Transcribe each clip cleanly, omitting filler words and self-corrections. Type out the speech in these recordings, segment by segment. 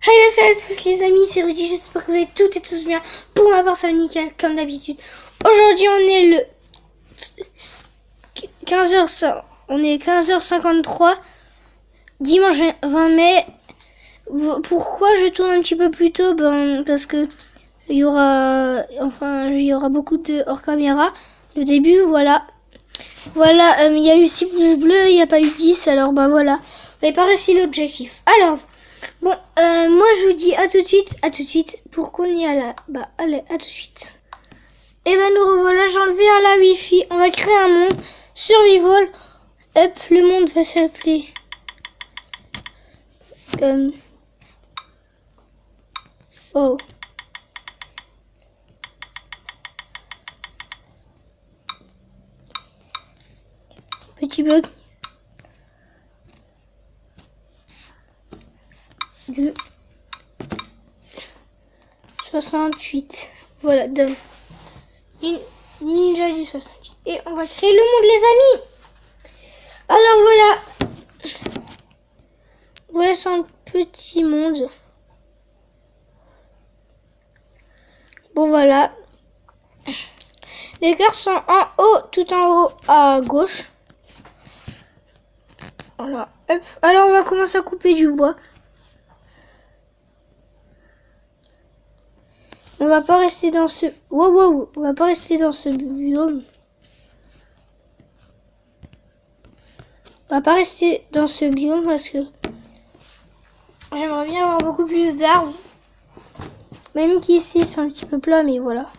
Salut à tous les amis, c'est Rudy, j'espère que vous allez toutes et tous bien. Pour ma part, ça va nickel, comme d'habitude. Aujourd'hui, on est le 15h, on est 15h53, dimanche 20 mai. Pourquoi je tourne un petit peu plus tôt? Parce que il y aura beaucoup de hors caméra. Le début, voilà. Voilà, il y a eu 6 pouces bleus, il n'y a pas eu 10, alors voilà. Vous n'avez pas réussi l'objectif. Alors, bon, moi je vous dis à tout de suite, pour qu'on y aille là. Allez, à tout de suite. Et nous revoilà, j'ai enlevé la wifi, on va créer un monde, survival. Hop, le monde va s'appeler... Oh. Petit bug. Du 68. Voilà, donne. Ninja du 68. Et on va créer le monde, les amis. Alors voilà. Voilà, c'est un petit monde. Bon, voilà. Les cœurs sont en haut, tout en haut à gauche. Voilà. Hop. Alors, on va commencer à couper du bois. On va pas rester dans ce... Wow. On va pas rester dans ce biome. On va pas rester dans ce biome parce que j'aimerais bien avoir beaucoup plus d'arbres. Même qu'ici, c'est un petit peu plat, mais voilà.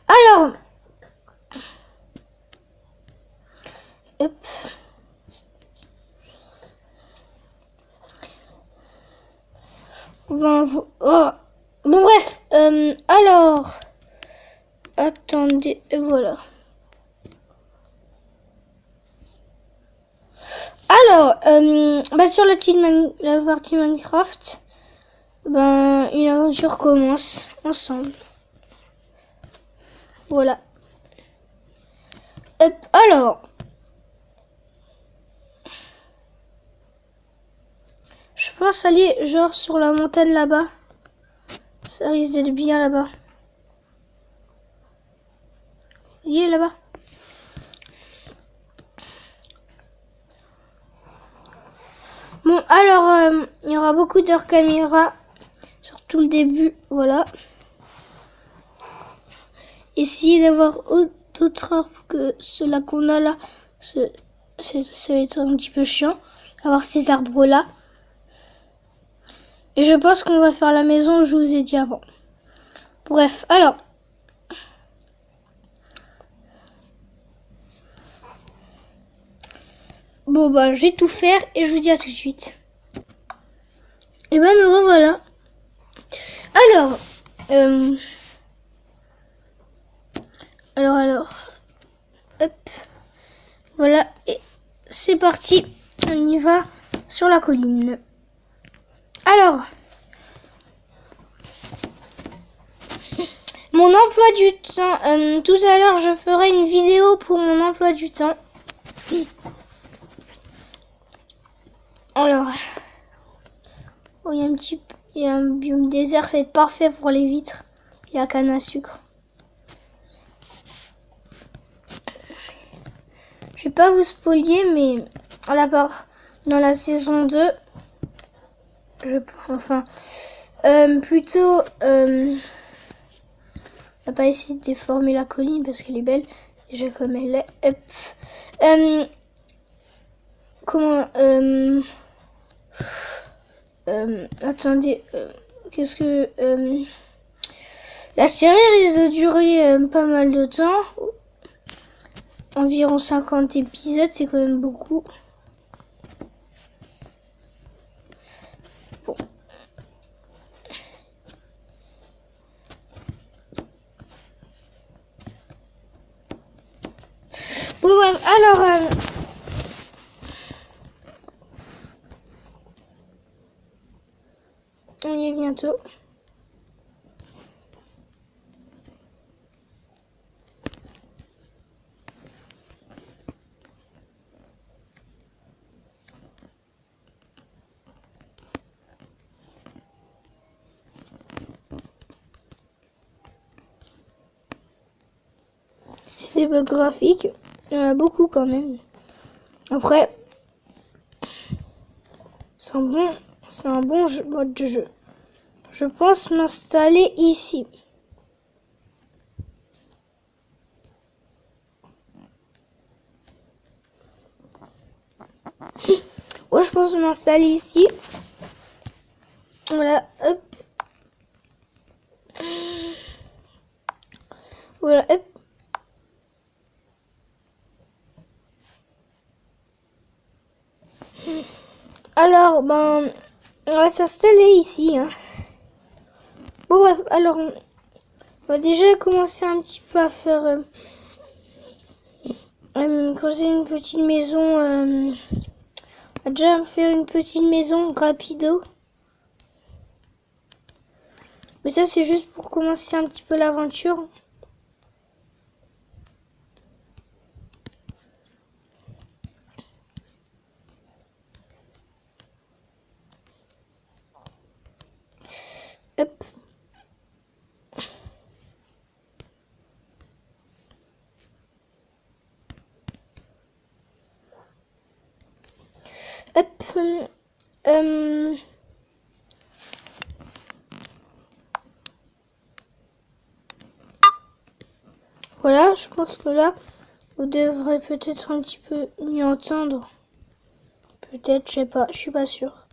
Alors... Hop. Oh. Bon, bref. Alors... Attendez, voilà. Alors, sur la partie Minecraft, une aventure commence ensemble. Voilà. Hop, alors... Je pense aller genre sur la montagne là-bas. Ça risque d'être bien là-bas. Vous voyez là-bas? Bon, alors, il y aura beaucoup d'heures caméra. Surtout le début, voilà. Essayez d'avoir d'autres arbres que ceux-là qu'on a là. Ça va être un petit peu chiant. Avoir ces arbres-là. Et je pense qu'on va faire la maison, je vous ai dit avant. Bref, alors. Bon, je vais tout faire et je vous dis à tout de suite. Et nous revoilà. Alors. Alors. Hop. Voilà. Et c'est parti. On y va sur la colline. Alors. Mon emploi du temps. Tout à l'heure, je ferai une vidéo pour mon emploi du temps. Alors. Oh, il y a un biome désert, ça va être parfait pour les vitres et la canne à sucre. Je vais pas vous spoiler, mais à la part dans la saison 2, on va pas essayer de déformer la colline parce qu'elle est belle déjà comme elle est. Hop. Attendez, qu'est-ce que... la série risque de durer pas mal de temps. Environ 50 épisodes, c'est quand même beaucoup. Bon. Bon, bref, alors... on y est bientôt. des bugs graphiques. Il y en a beaucoup quand même. Après, c'est un bon mode de jeu. Je pense m'installer ici. Ouais, je pense m'installer ici. Voilà, hop. Voilà, hop. Alors, ben, on va s'installer ici. Hein. Bon, bref, alors, on va déjà commencer un petit peu à faire... creuser une petite maison... on va déjà faire une petite maison rapido. Mais ça, c'est juste pour commencer un petit peu l'aventure. Hop. Hop. Voilà, je pense que là, vous devrez peut-être un petit peu m'y entendre. Peut-être, je sais pas, je suis pas sûre.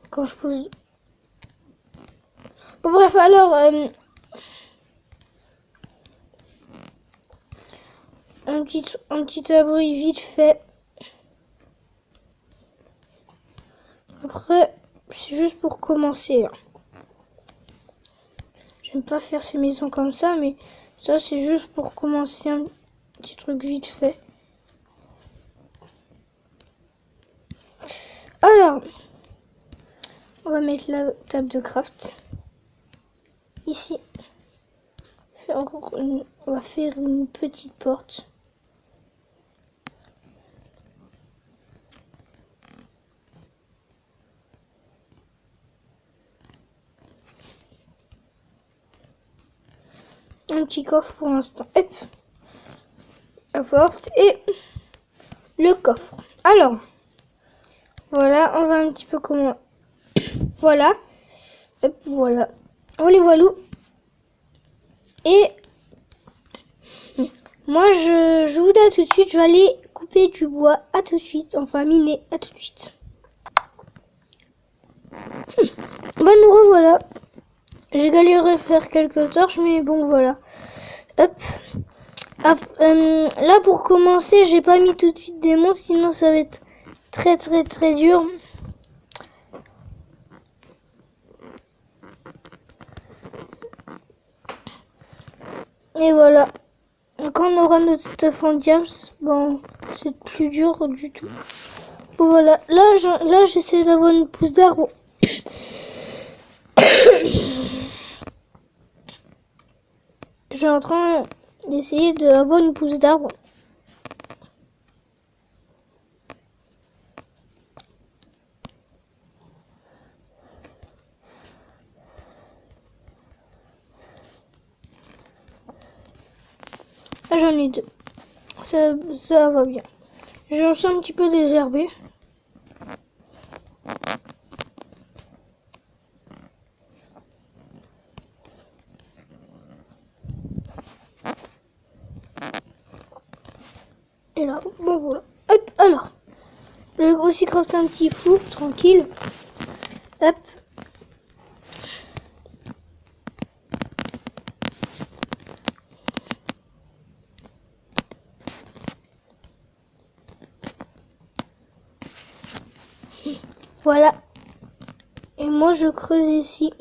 Quand je pose... Bon, bref, alors... un petit abri vite fait. Après, c'est juste pour commencer. J'aime pas faire ces maisons comme ça, mais ça, c'est juste pour commencer un petit truc vite fait. Alors, on va mettre la table de craft ici. On va faire une petite porte. Un petit coffre pour l'instant. Hop. La porte et le coffre. Alors, voilà, on va un petit peu comment... Voilà. Hop, voilà. On les voilou. Et moi, je vous dis à tout de suite. Je vais aller couper du bois. À tout de suite. Enfin, miner. À tout de suite. Bah, nous revoilà. J'ai galéré à faire quelques torches, mais bon, voilà. Hop. Hop. Là, pour commencer, j'ai pas mis tout de suite des monstres, sinon ça va être très dur. Et voilà. Quand on aura notre stuff en diams, bon, c'est plus dur du tout. Bon, voilà. Là, j'essaie d'avoir une pousse d'arbre. Je suis en train d'essayer d'avoir une pousse d'arbre. Ah, j'en ai deux. Ça va bien. Je suis un petit peu désherbé. Et là, bon voilà. Hop, alors. Je vais aussi crafter un petit four, tranquille. Hop. Voilà. Et moi, je creuse ici.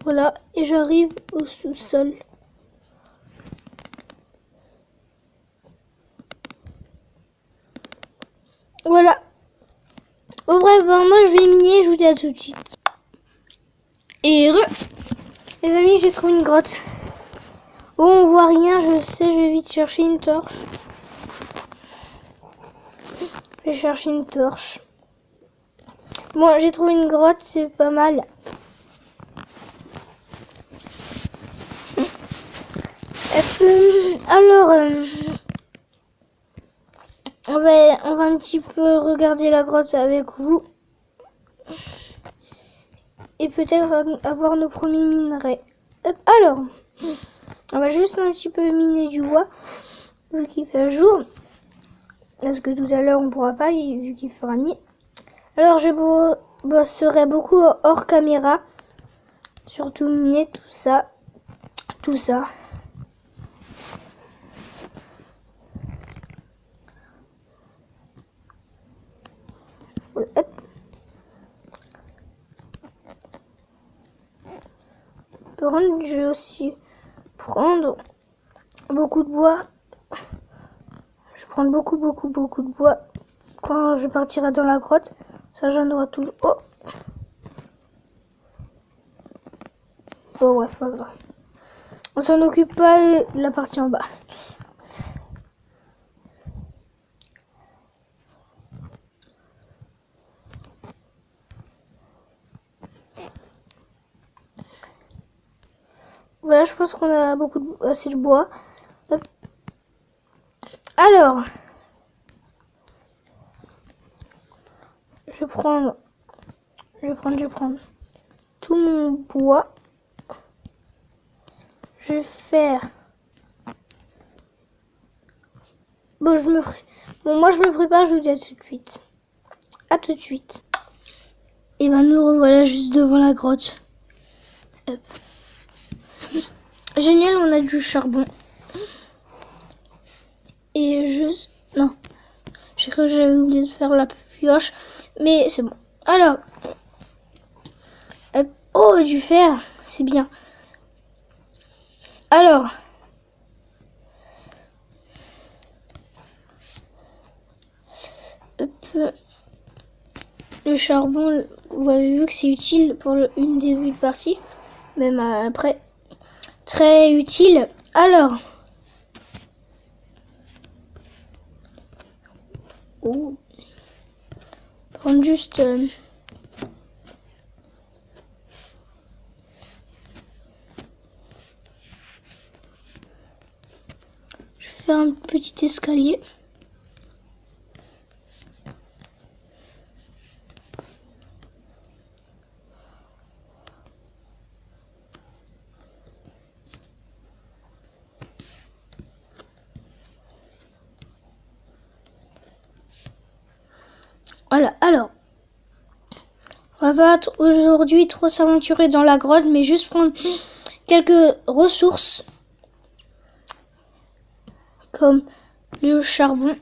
Voilà. Et j'arrive au sous-sol. Voilà. Au bref, ben moi, je vais miner. Je vous dis à tout de suite. Et les amis, j'ai trouvé une grotte. Bon, on voit rien, je sais, je vais vite chercher une torche. Je vais chercher une torche. Bon, j'ai trouvé une grotte, c'est pas mal. Alors, on va un petit peu regarder la grotte avec vous. Et peut-être avoir nos premiers minerais. Alors, on va juste un petit peu miner du bois, vu qu'il fait jour. Parce que tout à l'heure, on pourra pas, vu qu'il fera nuit. Alors, je bosserai beaucoup hors caméra. Surtout miner tout ça. Tout ça. Hop. Par contre, je vais aussi prendre beaucoup de bois. Je vais prendre beaucoup de bois quand je partirai dans la grotte. Ça, j'en aurai toujours. Oh! Bon, bref, pas grave. On s'en occupe pas de la partie en bas. Voilà, je pense qu'on a assez de bois. Hop. Alors, je vais prendre tout mon bois. Je vais faire. Bon, moi je me prépare, je vous dis à tout de suite. À tout de suite. Et ben nous revoilà juste devant la grotte. Hop. Génial, on a du charbon. Et non. J'ai cru que j'avais oublié de faire la pioche. Mais c'est bon. Alors. Hop. Oh, du fer. C'est bien. Alors. Hop. Le charbon, vous avez vu que c'est utile pour une début de partie. Même après. Très utile. Alors. Oh. Prendre juste. Je vais faire un petit escalier. Voilà, alors, on va pas aujourd'hui trop s'aventurer dans la grotte, mais juste prendre quelques ressources, comme le charbon.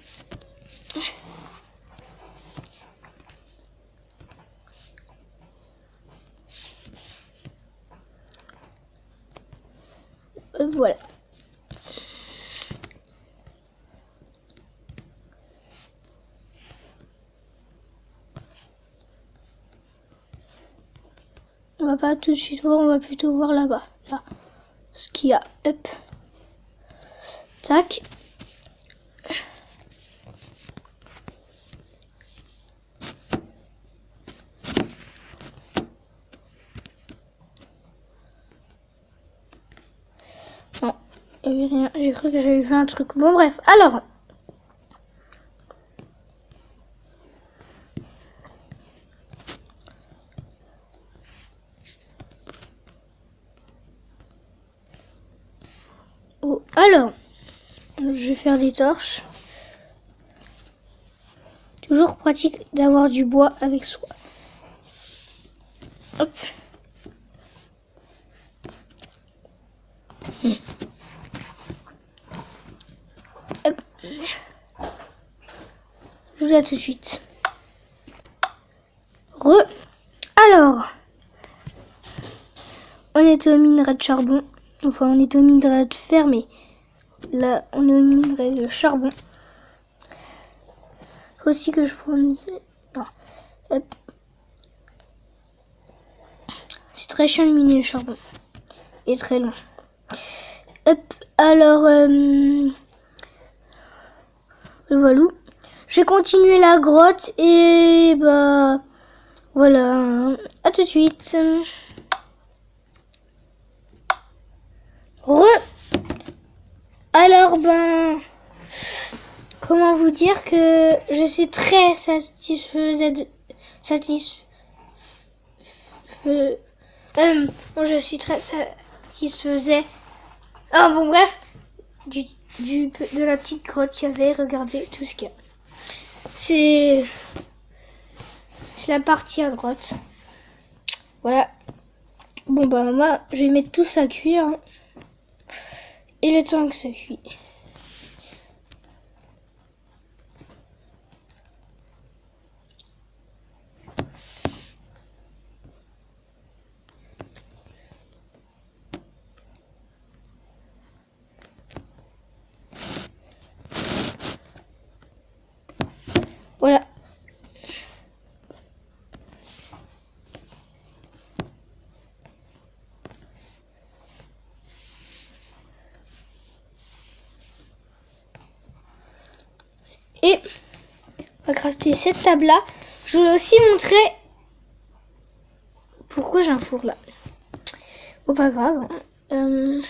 Voilà. On va pas tout de suite voir, on va plutôt voir là-bas. Là. Ce qu'il y a. Hop. Tac. Non, il n'y avait rien. J'ai cru que j'avais vu un truc. Bon, bref. Alors. Oh, alors. Je vais faire des torches. Toujours pratique d'avoir du bois avec soi. Hop. Hop. Je vous dis à tout de suite. Alors, on est au minerai de charbon. Enfin, on est au minerai de fer, mais là, on est au minerai de charbon. Faut aussi que je prenne... Non. Hop. C'est très chiant de miner le charbon. Et très long. Hop. Alors, voilà. Je vais continuer la grotte et bah voilà. À tout de suite. Alors, ben, comment vous dire que je suis très satisfaite. Je suis très satisfaisait. Ah bon, bref, de la petite grotte qu'il y avait. Regardez tout ce qu'il y a. C'est la partie à droite. Voilà. Bon, bah, moi, je vais mettre tout ça à cuire. Hein. Et le temps que ça cuit. Voilà. Et on va crafter cette table là. Je voulais aussi montrer pourquoi j'ai un four là. Bon, pas grave. Je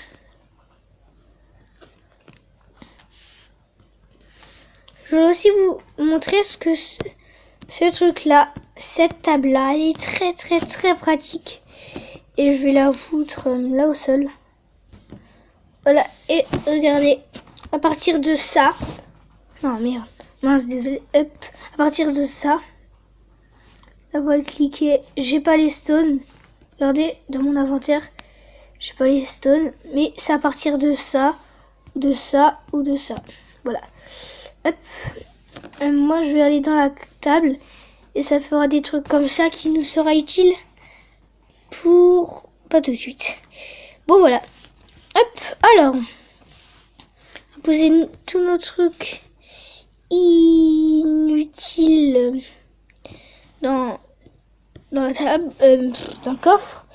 voulais aussi vous montrer ce que ce truc là, cette table là, elle est très très très pratique. Et je vais la foutre là au sol. Voilà, et regardez, à partir de ça, non merde, mince, désolé, hop, à partir de ça, là vous allez cliquer, j'ai pas les stones, regardez, dans mon inventaire, j'ai pas les stones, mais c'est à partir de ça ou de ça, voilà, hop, moi je vais aller dans la table, et ça fera des trucs comme ça qui nous sera utile pour, pas tout de suite, bon voilà. Hop, alors, on va poser tous nos trucs inutiles dans la table, dans le coffre.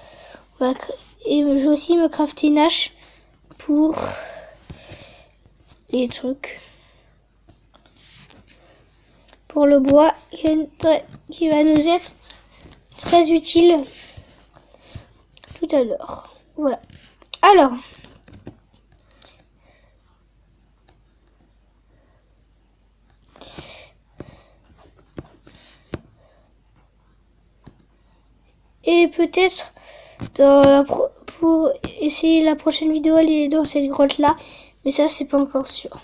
Et je vais aussi me crafter une hache pour les trucs. Pour le bois qui va nous être très utile tout à l'heure. Voilà. Alors, et peut-être pour essayer la prochaine vidéo, aller dans cette grotte là, mais ça c'est pas encore sûr.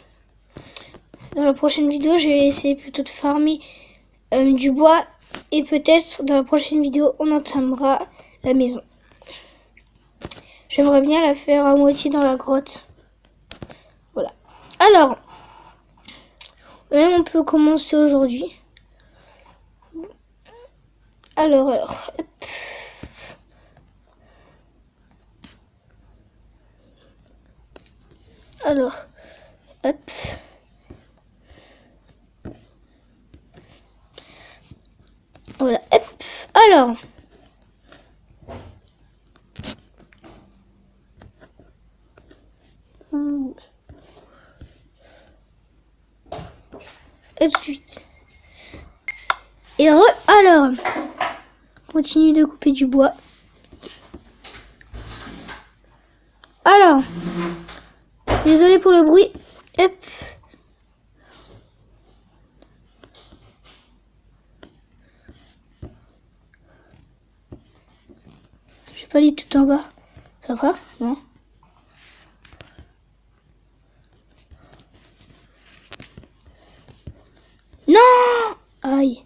Dans la prochaine vidéo, je vais essayer plutôt de farmer du bois, et peut-être dans la prochaine vidéo, on entamera la maison. J'aimerais bien la faire à moitié dans la grotte. Voilà. Alors, on peut commencer aujourd'hui. Alors, hop. Alors, hop. Voilà, hop. Alors. Et tout de suite. Et alors. Continue de couper du bois. Alors. Désolé pour le bruit. Hop. J'ai pas dit tout en bas. Ça va? Non. Non! Aïe.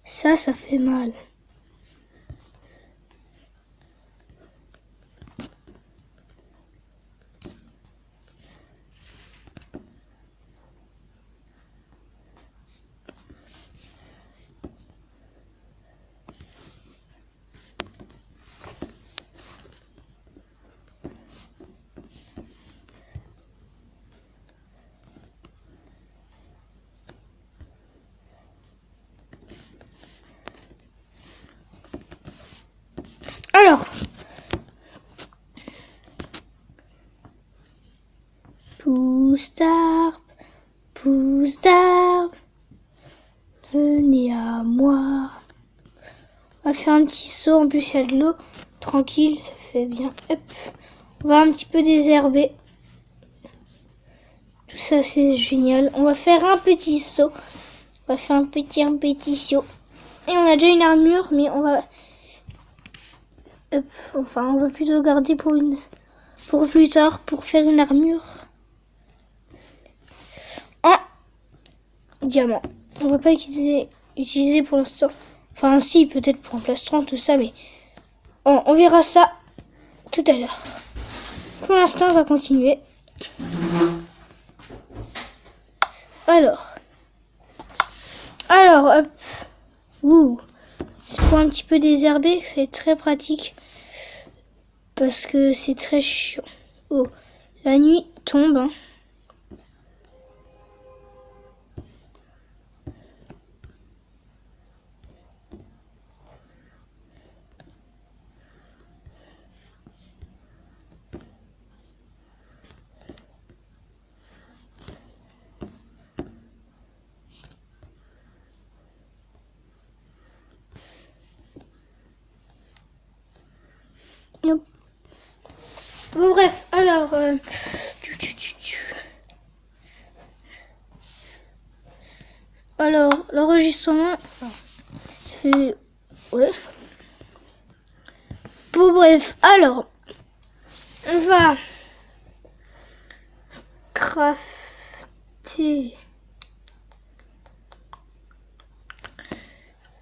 Ça fait mal. Alors, pousse d'arbre, venez à moi. On va faire un petit saut, en plus il y a de l'eau, tranquille, ça fait bien. Hop, on va un petit peu désherber. Tout ça, c'est génial. On va faire un petit saut. On va faire un petit saut. Et on a déjà une armure, mais on va... Hop, enfin, on va plutôt garder pour plus tard, pour faire une armure. En diamant. On va pas utiliser pour l'instant. Enfin, si, peut-être pour un plastron, tout ça, mais... On verra ça tout à l'heure. Pour l'instant, on va continuer. Alors, hop. Ouh. C'est pour un petit peu désherber, c'est très pratique. Parce que c'est très chiant. Oh, la nuit tombe. Hein. Bon bref, alors alors l'enregistrement ça fait ouais. Bon bref, alors on va crafter.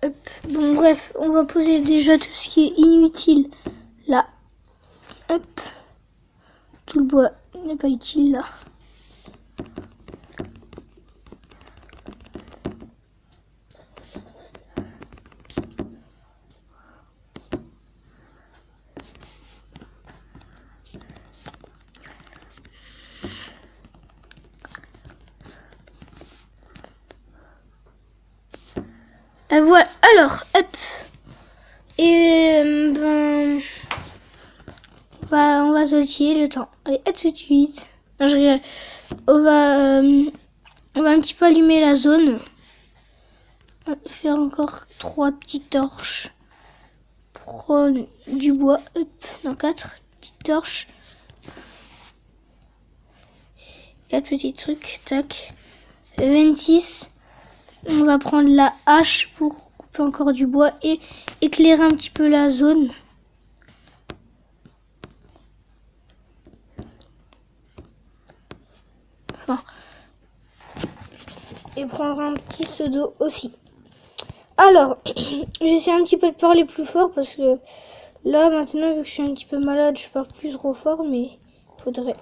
Hop. Bon bref, on va poser déjà tout ce qui est inutile là. Hop. Tout le bois n'est pas utile là. Voilà, alors, hop. Et on va sautiller le temps. Allez, à tout de suite. Non, je rigole. On va un petit peu allumer la zone. Faire encore 3 petites torches. Prendre du bois. Hop, non, 4 petites torches. 4 petits trucs. Tac. 26. On va prendre la hache pour couper encore du bois et éclairer un petit peu la zone. Enfin, et prendre un petit seau d'eau aussi. Alors, j'essaie un petit peu de parler plus fort parce que là, maintenant, vu que je suis un petit peu malade, je parle plus trop fort, mais il faudrait.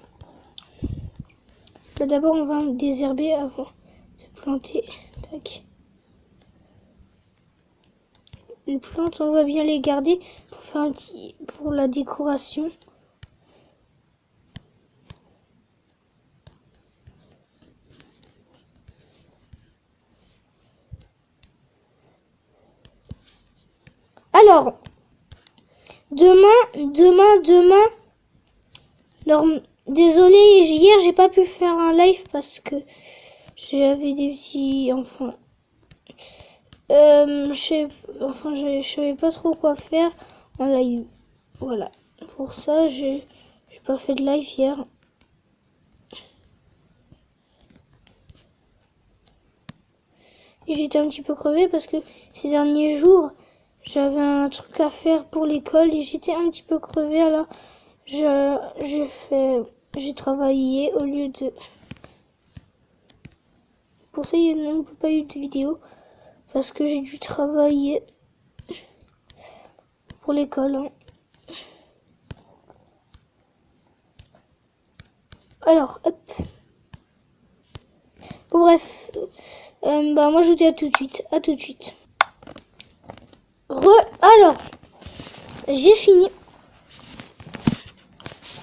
Là, d'abord, on va désherber avant de planter. Tac. Les plantes, on va bien les garder pour faire pour la décoration. Alors, demain. Alors, désolé, hier j'ai pas pu faire un live parce que j'avais des petits enfants. Je savais pas trop quoi faire en live. Voilà. Pour ça, j'ai pas fait de live hier. Et j'étais un petit peu crevée parce que ces derniers jours, j'avais un truc à faire pour l'école et j'étais un petit peu crevée. Alors, j'ai travaillé au lieu de... Pour ça, il n'y a pas eu de vidéo. Parce que j'ai dû travailler pour l'école. Hein. Alors, hop. Bon, bref. Moi, je vous dis à tout de suite. À tout de suite. Alors, j'ai fini.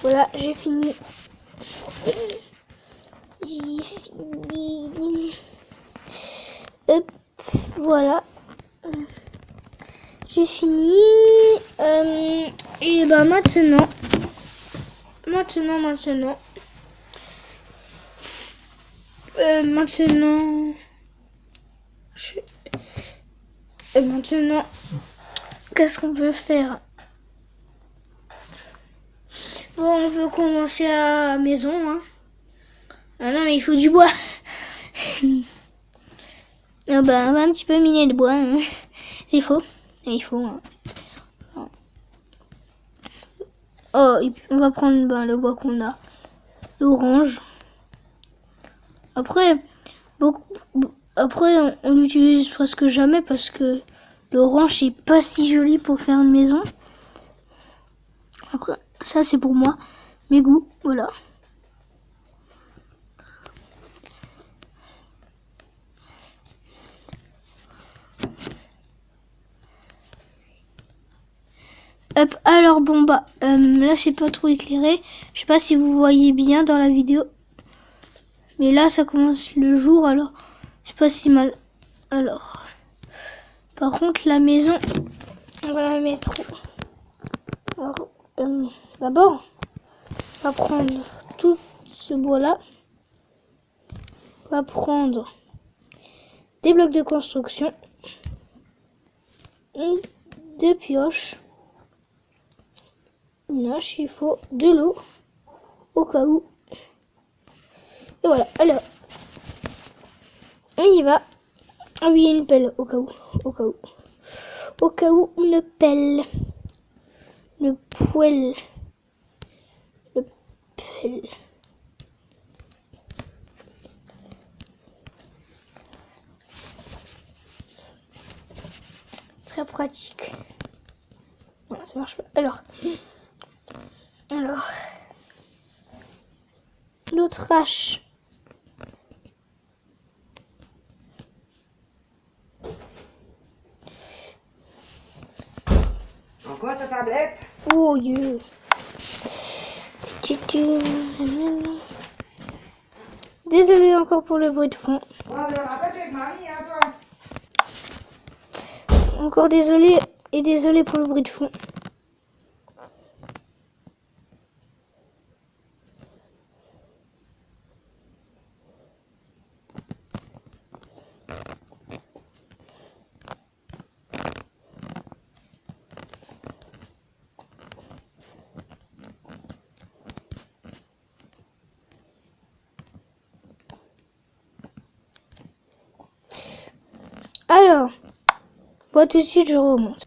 Voilà, j'ai fini. Hop. Voilà. J'ai fini. Et maintenant. Maintenant, qu'est-ce qu'on peut faire? Bon, on peut commencer à la maison. Hein. Ah non, mais il faut du bois. Ah bah, on va un petit peu miner le bois. Hein. C'est faux. Il faut. Hein. Oh, on va prendre le bois qu'on a. L'orange. Après, on l'utilise presque jamais parce que l'orange c'est pas si joli pour faire une maison. Après, ça c'est pour moi, mes goûts, voilà. Hop, alors bon bah, là c'est pas trop éclairé. Je sais pas si vous voyez bien dans la vidéo. Mais là ça commence le jour, alors c'est pas si mal. Alors, par contre la maison, on va la mettre où? Alors, d'abord, on va prendre tout ce bois-là. On va prendre des blocs de construction, des pioches, une hache, il faut de l'eau au cas où. Et voilà, alors, on y va. Ah oui, une pelle au cas où, au cas où une pelle, le poêle, le pelle. Très pratique. Non, ça marche pas. Alors, l'autre hache. En quoi ta tablette? Oh Dieu. Désolé encore pour le bruit de fond. Encore désolé pour le bruit de fond. Alors, bon, tout de suite je remonte.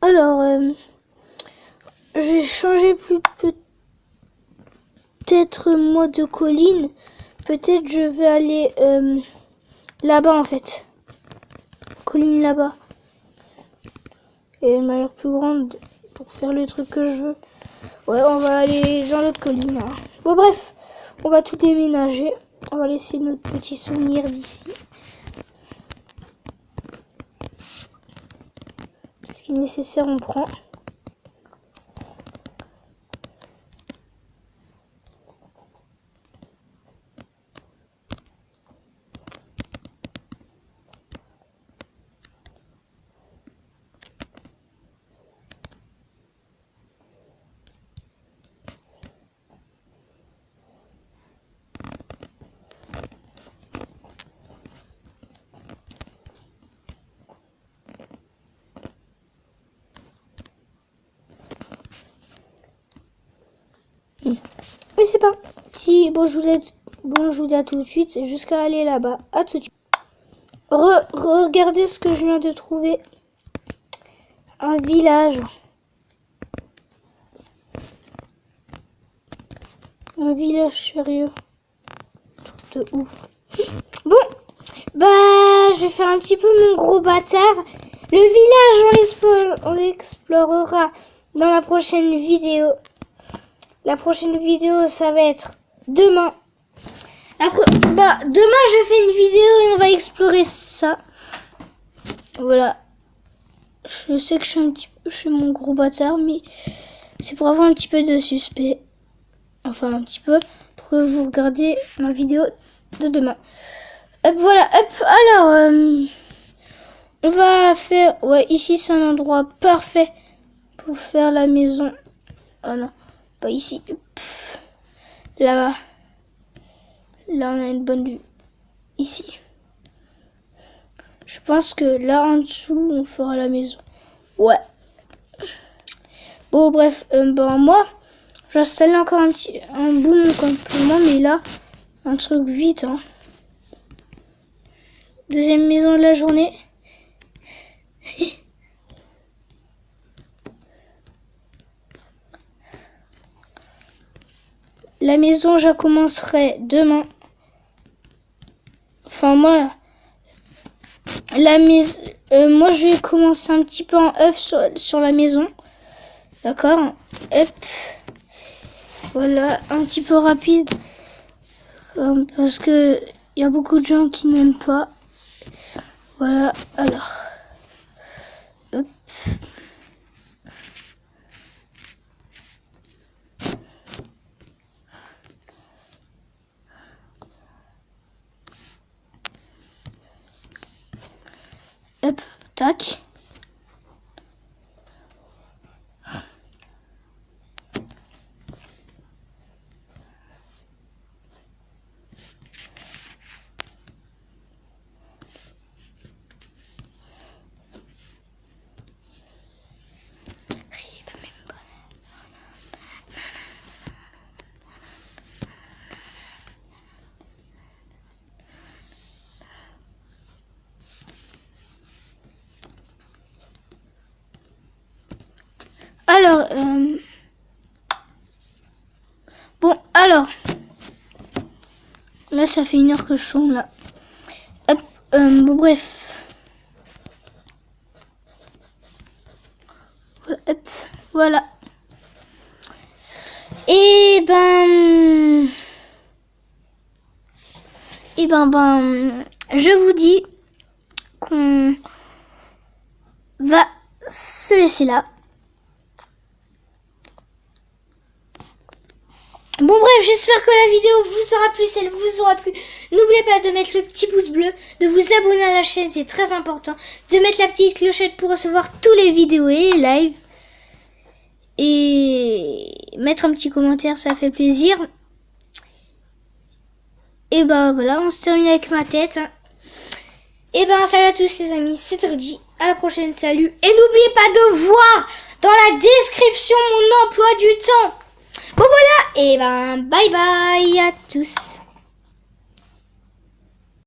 Alors, j'ai changé peut-être moi de colline. Peut-être je vais aller là-bas en fait. Colline là-bas. Et elle m'a l'air plus grande pour faire le truc que je veux. Ouais, on va aller dans l'autre colline. Hein. Bon bref, on va tout déménager. On va laisser notre petit souvenir d'ici. Ce qui est nécessaire, on prend. Oui, c'est parti. Bon, je vous dis à tout de suite. Jusqu'à aller là-bas. À tout de suite. Regardez ce que je viens de trouver. Un village. Un village sérieux. Truc de ouf. Bon. Bah, je vais faire un petit peu mon gros bâtard. Le village, on l'explorera dans la prochaine vidéo. La prochaine vidéo, ça va être demain. Demain, je fais une vidéo et on va explorer ça. Voilà. Je sais que je suis mon gros bâtard, mais c'est pour avoir un petit peu de suspect. Enfin, un petit peu, pour que vous regardiez ma vidéo de demain. Hop, voilà, hop, alors, on va faire... Ouais, ici, c'est un endroit parfait pour faire la maison. Oh non, pas ici. Là-bas. Là, on a une bonne vue. Ici. Je pense que là, en dessous, on fera la maison. Ouais. Bon, bref, moi, Je vais installer encore un bout mon campement, mais là, un truc vite, hein. Deuxième maison de la journée. La maison, je commencerai demain. Enfin, moi, la maison, moi, je vais commencer un petit peu en œuf sur la maison. D'accord? Hop. Voilà, un petit peu rapide. Parce que il y a beaucoup de gens qui n'aiment pas. Voilà, alors. Hop. Hop, tac. Alors, bon, alors, là, ça fait 1 heure que je tourne, là. Hop, bon, bref. Voilà, hop, voilà. Et ben, je vous dis qu'on va se laisser là. Bon bref, j'espère que la vidéo vous aura plu, si elle vous aura plu, n'oubliez pas de mettre le petit pouce bleu, de vous abonner à la chaîne, c'est très important, de mettre la petite clochette pour recevoir tous les vidéos et les lives, et mettre un petit commentaire, ça fait plaisir. Et ben voilà, on se termine avec ma tête. Et ben salut à tous les amis, c'est Rudy, à la prochaine, salut, et n'oubliez pas de voir dans la description mon emploi du temps. Bon voilà, et ben bye bye à tous.